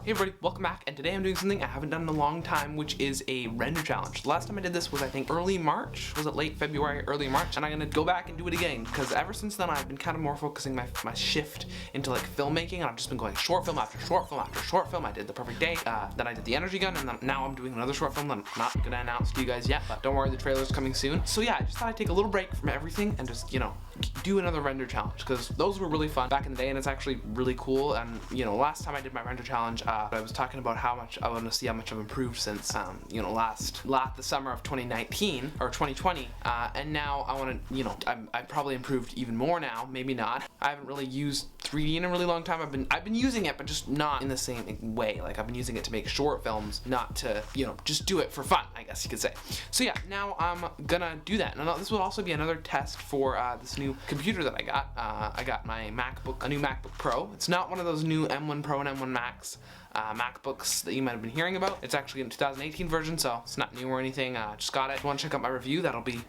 Hey everybody, welcome back, and today I'm doing something I haven't done in a long time, which is a render challenge. The last time I did this was, I think, early March. Was it late February, early March? And I'm gonna go back and do it again, because ever since then I've been kind of more focusing my shift into like filmmaking, and I've just been going short film after short film after short film. I did The Perfect Day, then I did The Energy Gun, and then now I'm doing another short film that I'm not gonna announce to you guys yet, but don't worry, the trailer's coming soon. So yeah, I just thought I'd take a little break from everything and just, you know, do another render challenge, because those were really fun back in the day, and it's actually really cool. And you know, last time I did my render challenge, I was talking about how much I want to see how much I've improved since you know, the summer of 2019 or 2020, and now I want to, you know, I've probably improved even more now. Maybe not. I haven't really used 3D in a really long time. I've been using it, but just not in the same way. Like, I've been using it to make short films, not to, you know, just do it for fun, I guess you could say. So yeah, now I'm gonna do that. And this will also be another test for this new computer that I got. I got my a new MacBook Pro. It's not one of those new M1 Pro and M1 Max MacBooks that you might have been hearing about. It's actually in 2018 version, so it's not new or anything. Just got it. If you want to check out my review, that'll be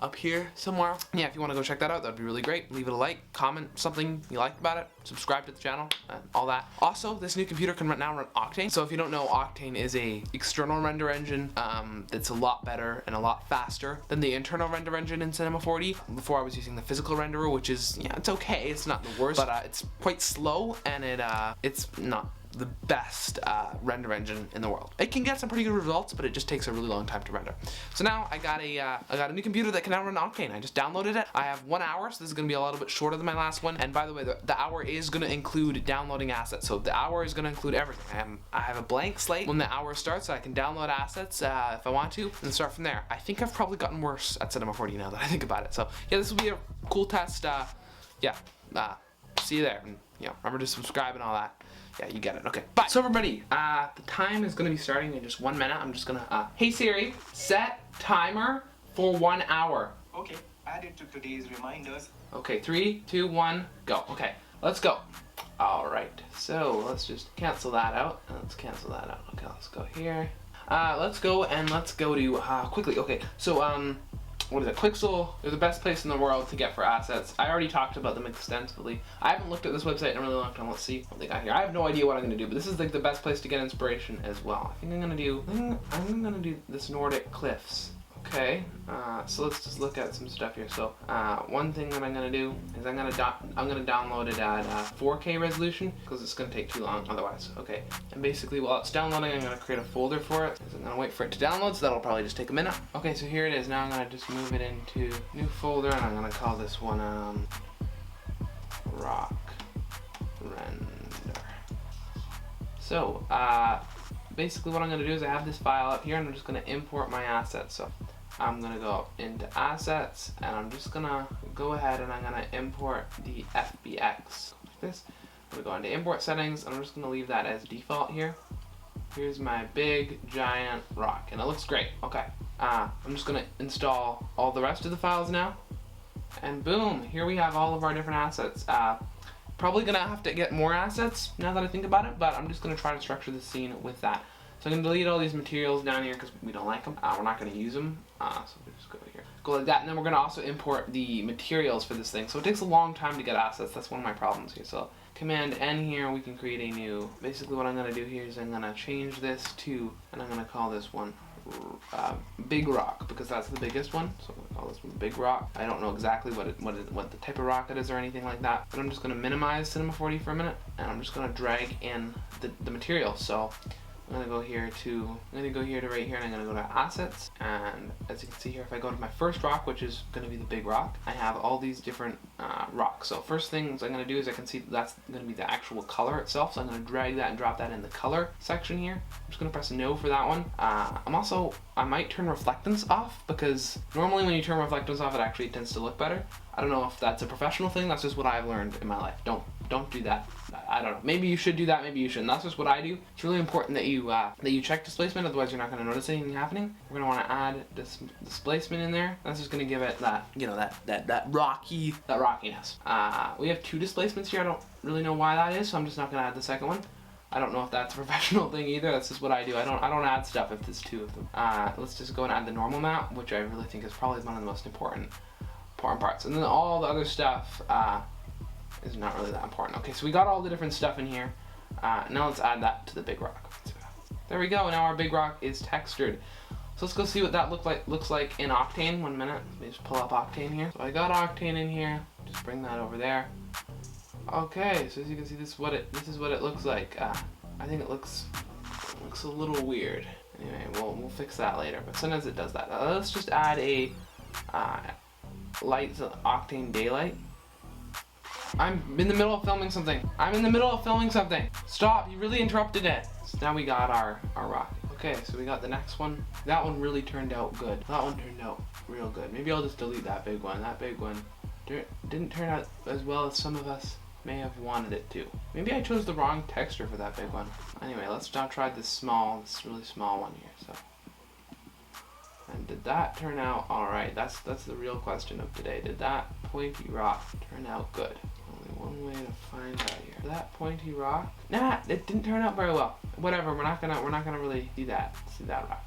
up here somewhere. Yeah, if you want to go check that out, that'd be really great. Leave it a like, comment something you liked about it, subscribe to the channel, and all that. Also, this new computer can now run Octane. So if you don't know, Octane is a external render engine that's a lot better and a lot faster than the internal render engine in Cinema 4D. Before I was using the physical renderer, which is, yeah, it's okay, it's not the worst, but it's quite slow, and it's not the best render engine in the world. It can get some pretty good results, but it just takes a really long time to render. So now I got a new computer that can now run Octane. I just downloaded it. I have 1 hour, so this is gonna be a little bit shorter than my last one. And by the way, the hour is gonna include downloading assets. So the hour is gonna include everything. I have a blank slate when the hour starts, so I can download assets if I want to, and start from there. I think I've probably gotten worse at Cinema 4D now that I think about it. So yeah, this will be a cool test. See you there. And, you know, remember to subscribe and all that. Yeah, you get it. Okay, bye. So everybody, the time is gonna be starting in just 1 minute. I'm just gonna, hey Siri, set timer for 1 hour. Okay, add it to today's reminders. Okay, 3, 2, 1, go. Okay, let's go. All right, so let's just cancel that out. Let's cancel that out. Okay, let's go here. Let's go to, quickly. Okay, so, what is it? Quixel is the best place in the world to get for assets. I already talked about them extensively. I haven't looked at this website in a really long time. Let's see what they got here. I have no idea what I'm gonna do, but this is like the best place to get inspiration as well. I think I'm gonna do this Nordic Cliffs. Okay, so let's just look at some stuff here. So one thing that I'm gonna do is I'm gonna download it at 4K resolution, because it's gonna take too long otherwise. Okay, and basically while it's downloading, I'm gonna create a folder for it. I'm gonna wait for it to download, so that'll probably just take a minute. Okay, so here it is. Now I'm gonna just move it into new folder, and I'm gonna call this one rock render. So basically what I'm gonna do is I have this file up here, and I'm just gonna import my assets. So I'm gonna go into assets, and I'm just gonna go ahead and I'm gonna import the FBX like this. I'm gonna go into import settings, and I'm just gonna leave that as default here. Here's my big giant rock, and it looks great. Okay, I'm just gonna install all the rest of the files now, and boom, here we have all of our different assets. Probably gonna have to get more assets now that I think about it, but I'm just gonna try to structure the scene with that. So I'm going to delete all these materials down here because we don't like them. We're not going to use them. So we just go here. Go like that. And then we're going to also import the materials for this thing. So it takes a long time to get assets. That's one of my problems here. So Command N here, we can create a new. Basically what I'm going to do here is I'm going to change this to, and I'm going to call this one Big Rock, because that's the biggest one. So I'm going to call this one Big Rock. I don't know exactly what the type of rock it is or anything like that. But I'm just going to minimize Cinema 4D for a minute. And I'm just going to drag in the material. So I'm gonna go here to right here, and I'm gonna go to assets, and as you can see here, if I go to my first rock, which is gonna be the big rock, I have all these different rocks. So first things I'm gonna do is I can see that's gonna be the actual color itself, so I'm gonna drag that and drop that in the color section here. I'm just gonna press no for that one. I might turn reflectance off, because normally when you turn reflectance off, it actually tends to look better. I don't know if that's a professional thing. That's just what I've learned in my life. Don't do that. I don't know. Maybe you should do that. Maybe you shouldn't. That's just what I do. It's really important that you check displacement. Otherwise, you're not going to notice anything happening. We're going to want to add this displacement in there. That's just going to give it that, you know, that rockiness. We have 2 displacements here. I don't really know why that is, so I'm just not going to add the second one. I don't know if that's a professional thing either. That's just what I do. I don't add stuff if there's 2 of them. Let's just go and add the normal map, which I really think is probably one of the most important parts. And then all the other stuff is not really that important. Okay, so we got all the different stuff in here. Now let's add that to the big rock. There we go. Now our big rock is textured. So let's go see what that looks like in Octane. 1 minute. Let me just pull up Octane here. So I got Octane in here. Just bring that over there. Okay, so as you can see, this is what it looks like. I think it looks a little weird. Anyway, we'll fix that later. But sometimes it does that. Let's just add a light Octane daylight. I'm in the middle of filming something. Stop! You really interrupted it. So now we got our rock. Okay, so we got the next one. That one really turned out good. That one turned out real good. Maybe I'll just delete that big one. That big one didn't turn out as well as some of us may have wanted it to. Maybe I chose the wrong texture for that big one. Anyway, let's now try this really small one here. So, and did that turn out all right? That's the real question of today. Did that pointy rock turn out good? Only one way to find out here. That pointy rock? Nah, it didn't turn out very well. Whatever. We're not gonna really see that rock.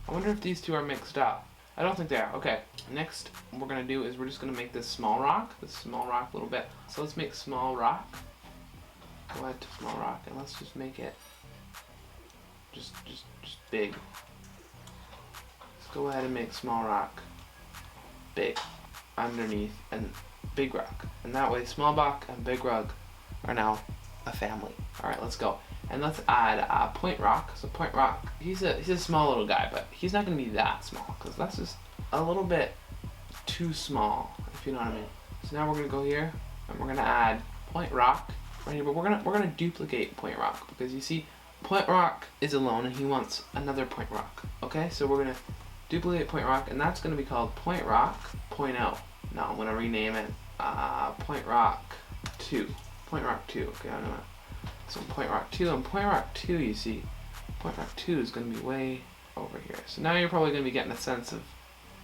I wonder if these two are mixed up. I don't think they are. Okay. Next, what we're gonna do is we're just gonna make this small rock a little bit. So let's make small rock. Go ahead to small rock, and let's just make it just big. Let's go ahead and make small rock big underneath and big rock, and that way small rock and big rock are now a family. All right, let's go. And let's add point rock. So point rock, he's a small little guy, but he's not gonna be that small because that's just a little bit too small, if you know what I mean. So now we're gonna go here and we're gonna add point rock right here, but we're gonna duplicate point rock because you see point rock is alone and he wants another point rock. Okay, so we're gonna duplicate point rock, and that's gonna be called point rock point out. Now I'm gonna rename it point rock 2. Point rock 2. Okay, I'm gonna. So point rock 2, and point rock 2, you see, point rock 2 is going to be way over here. So now you're probably going to be getting a sense of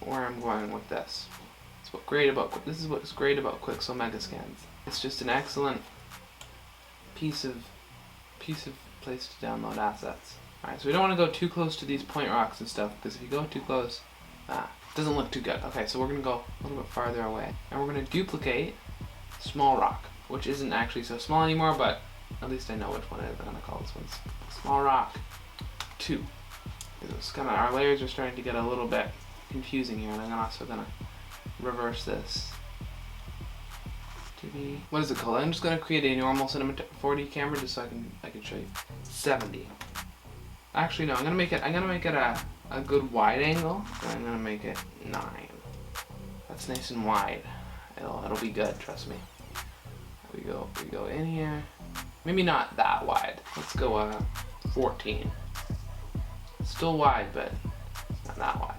where I'm going with this. This is what's great about Quixel Megascans. It's just an excellent piece of place to download assets. All right, so we don't want to go too close to these point rocks and stuff because if you go too close, it doesn't look too good. Okay, so we're going to go a little bit farther away, and we're going to duplicate small rock, which isn't actually so small anymore, but at least I know which one it is. I'm gonna call this one small rock 2. It's kind of, our layers are starting to get a little bit confusing here, and I'm also gonna reverse this to be, what is it called? I'm just gonna create a normal cinema 4D camera just so I can show you. 70. Actually, no. I'm gonna make it a good wide angle. And I'm gonna make it 9. That's nice and wide. It'll be good. Trust me. We go in here. Maybe not that wide. Let's go 14. Still wide, but not that wide.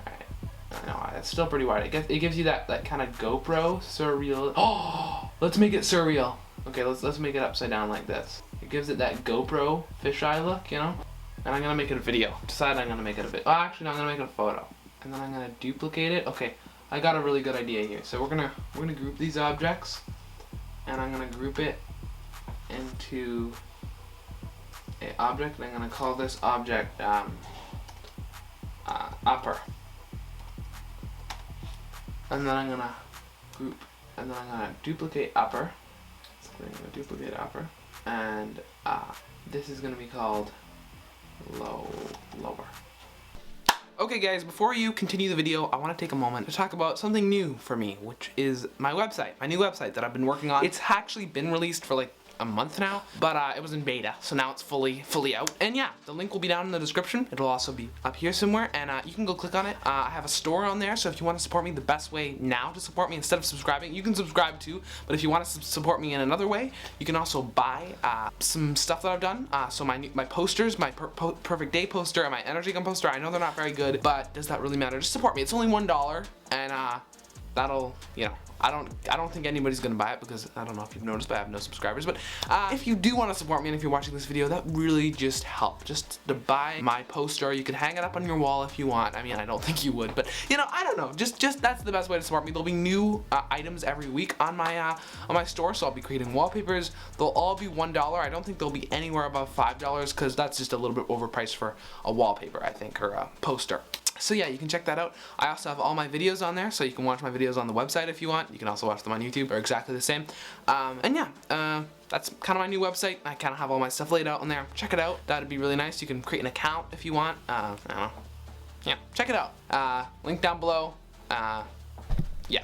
Alright. I know, it's still pretty wide. It gives you that kind of GoPro surreal. Oh, let's make it surreal. Okay, let's make it upside down like this. It gives it that GoPro fisheye look, you know? And I'm gonna make it a video. Decide I'm gonna make it a video. Oh, actually no, I'm gonna make it a photo. And then I'm gonna duplicate it. Okay, I got a really good idea here. So we're gonna group these objects, and I'm gonna group it into an object, and I'm gonna call this object upper. And then I'm gonna group, and then I'm gonna duplicate upper. So I'm gonna duplicate upper, and this is gonna be called lower. Okay guys, before you continue the video, I want to take a moment to talk about something new for me, which is my website, my new website that I've been working on. It's actually been released for like a month now, but it was in beta, so now it's fully out. And yeah, the link will be down in the description. It'll also be up here somewhere, and you can go click on it. I have a store on there, so if you want to support me, the best way now to support me, instead of subscribing, you can subscribe too, but if you want to support me in another way, you can also buy some stuff that I've done. So my posters, my perfect day poster and my energy gun poster, I know they're not very good, but does that really matter? Just support me. It's only $1, and that'll, you know, I don't think anybody's gonna buy it because I don't know if you've noticed, but I have no subscribers. But if you do want to support me, and if you're watching this video, that really just helps. Just to buy my poster, you can hang it up on your wall if you want. I mean, I don't think you would, but you know, I don't know. Just that's the best way to support me. There'll be new items every week on my store, so I'll be creating wallpapers. They'll all be $1. I don't think they'll be anywhere above $5 because that's just a little bit overpriced for a wallpaper, I think, or a poster. So yeah, you can check that out. I also have all my videos on there, so you can watch my videos on the website if you want. You can also watch them on YouTube. They're exactly the same. And yeah, that's kind of my new website. I kind of have all my stuff laid out on there. Check it out. That'd be really nice. You can create an account if you want. I don't know. Yeah, check it out. Link down below. Yeah.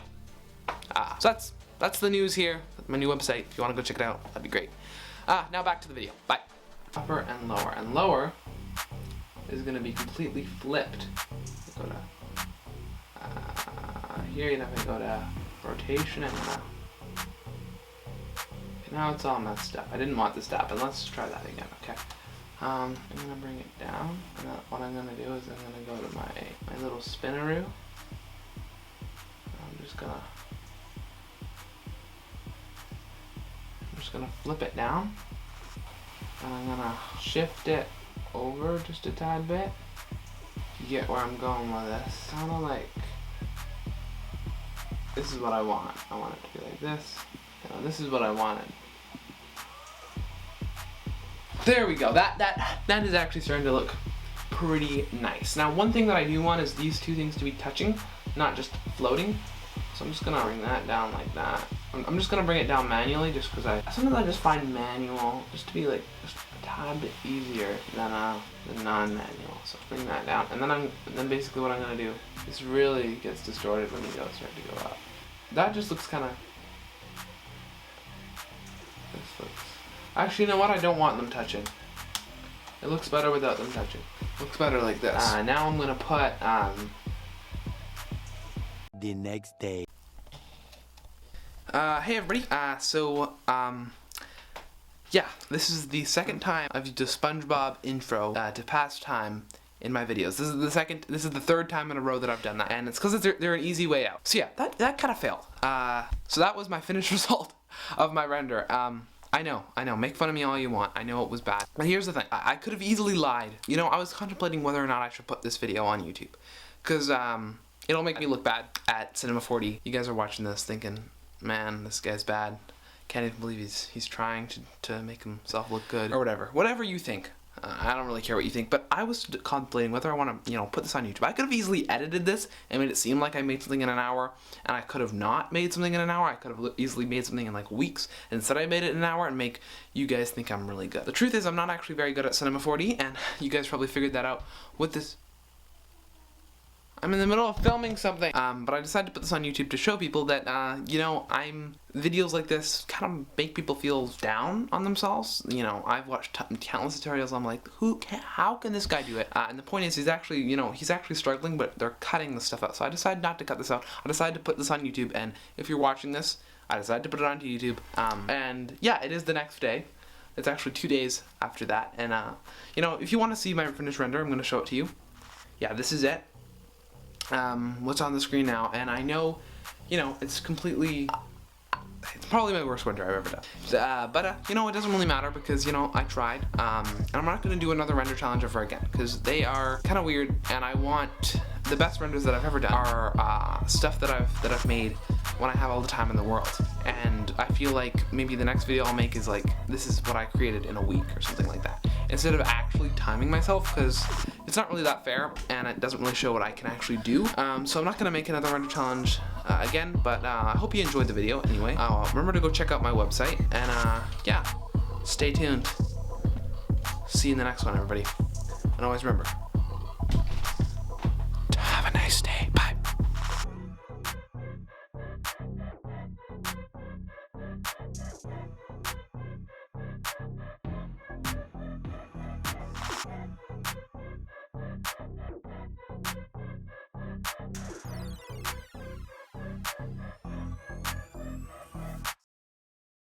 So that's the news here. My new website. If you want to go check it out, that'd be great. Now back to the video. Bye. Upper and lower. And lower is going to be completely flipped. Go to here, you have to go to rotation and now it's all messed up. I didn't want this to happen. Let's try that again. Okay. I'm gonna bring it down, and what I'm gonna do is I'm gonna go to my little spinneroo. I'm just gonna flip it down, and I'm gonna shift it over just a tad bit. You get where I'm going with this. Kind of like, this is what I want. I want it to be like this. You know, this is what I wanted. There we go. That is actually starting to look pretty nice. Now, one thing that I do want is these two things to be touching, not just floating. So I'm just gonna bring that down like that. I'm just gonna bring it down manually, just because sometimes I just find manual just to be like just a tad bit easier than non-manual. So bring that down, and then basically what I'm gonna do is really gets distorted when you start to go up. That just looks kind of. This looks. Actually, you know what? I don't want them touching. It looks better without them touching. Looks better like this. Now I'm gonna put the next day. Hey everybody. Yeah, this is the second time I've used a SpongeBob intro to pass time in my videos. This is the third time in a row that I've done that, and it's because they're an easy way out. So yeah, that kind of failed. So that was my finished result of my render. I know, make fun of me all you want. I know it was bad. But here's the thing, I could have easily lied. You know, I was contemplating whether or not I should put this video on YouTube, because it'll make me look bad at Cinema 4D. You guys are watching this thinking, man, this guy's bad. Can't even believe he's trying to make himself look good, or whatever you think. I don't really care what you think, but I was contemplating whether I want to, put this on YouTube. I could have easily edited this and made it seem like I made something in an hour, and I could have not made something in an hour. I could have easily made something in like weeks, and instead I made it in an hour and make you guys think I'm really good. The truth is, I'm not actually very good at Cinema 4D, and you guys probably figured that out with this. I'm in the middle of filming something, but I decided to put this on YouTube to show people that, videos like this kind of make people feel down on themselves. I've watched countless tutorials. I'm like, how can this guy do it? And the point is, he's actually struggling, but they're cutting the stuff out. So I decided not to cut this out. I decided to put this on YouTube, and if you're watching this, I decided to put it onto YouTube. And yeah, it is the next day. It's actually 2 days after that. And if you want to see my finished render, I'm going to show it to you. Yeah, this is it. What's on the screen now, and I know, it's probably my worst render I've ever done. But it doesn't really matter because, I tried. And I'm not going to do another render challenge ever again because they are kind of weird, and I want the best renders that I've ever done are stuff that I've made when I have all the time in the world. And I feel like maybe the next video I'll make is like, this is what I created in a week or something like that, instead of actually timing myself, because it's not really that fair and it doesn't really show what I can actually do. So I'm not going to make another render challenge again, but I hope you enjoyed the video anyway. Remember to go check out my website, and yeah, stay tuned. See you in the next one, everybody. And always remember,